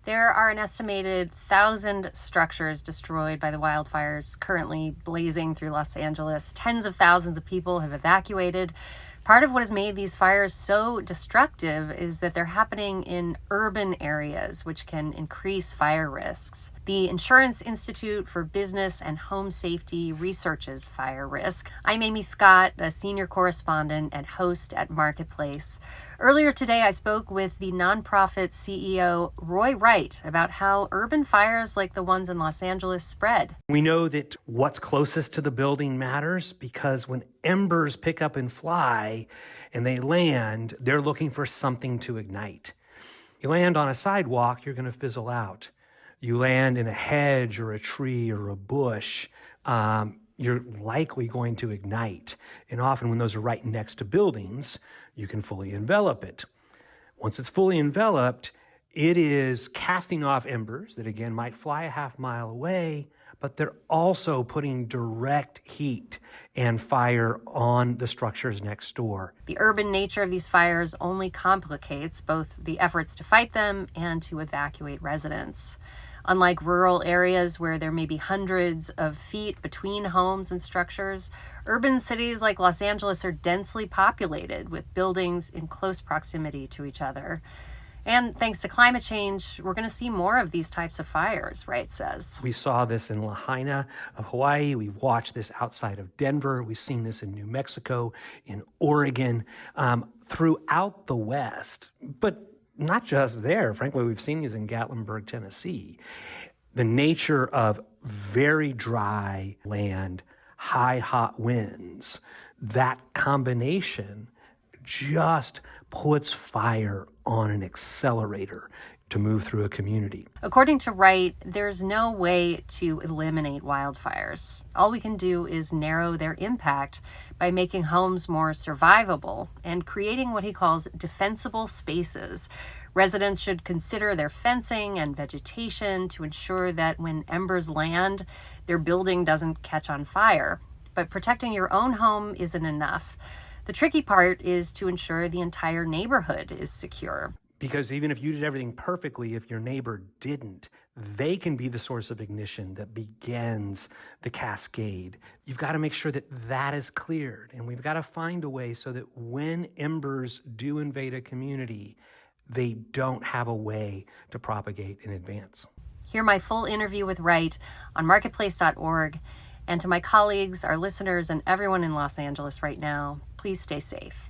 There are an estimated 1,000 structures destroyed by the wildfires currently blazing through Los Angeles. Tens of thousands of people have evacuated. Part of what has made these fires so destructive is that they're happening in urban areas, which can increase fire risks. The Insurance Institute for Business and Home Safety researches fire risk. I'm Amy Scott, a senior correspondent and host at Marketplace. Earlier today, I spoke with the nonprofit CEO, Roy Wright, about how urban fires like the ones in Los Angeles spread. We know that what's closest to the building matters because when embers pick up and fly and they land, they're looking for something to ignite. You land on a sidewalk, you're going to fizzle out. You land in a hedge or a tree or a bush, you're likely going to ignite. And often when those are right next to buildings, you can fully envelop it. Once it's fully enveloped, it is casting off embers that, again, might fly a half mile away, but they're also putting direct heat and fire on the structures next door. The urban nature of these fires only complicates both the efforts to fight them and to evacuate residents. Unlike rural areas where there may be hundreds of feet between homes and structures, urban cities like Los Angeles are densely populated with buildings in close proximity to each other. And thanks to climate change, we're going to see more of these types of fires, Wright says. We saw this in Lahaina of Hawaii. We've watched this outside of Denver. We've seen this in New Mexico, in Oregon, throughout the West. But not just there. Frankly, we've seen these in Gatlinburg, Tennessee. The nature of very dry land, high, hot winds, that combination just puts fire on an accelerator to move through a community. According to Wright, there's no way to eliminate wildfires. All we can do is narrow their impact by making homes more survivable and creating what he calls defensible spaces. Residents should consider their fencing and vegetation to ensure that when embers land, their building doesn't catch on fire. But protecting your own home isn't enough. The tricky part is to ensure the entire neighborhood is secure. Because even if you did everything perfectly, if your neighbor didn't, they can be the source of ignition that begins the cascade. You've got to make sure that that is cleared. And we've got to find a way so that when embers do invade a community, they don't have a way to propagate in advance. Hear my full interview with Wright on marketplace.org. And to my colleagues, our listeners, and everyone in Los Angeles right now, please stay safe.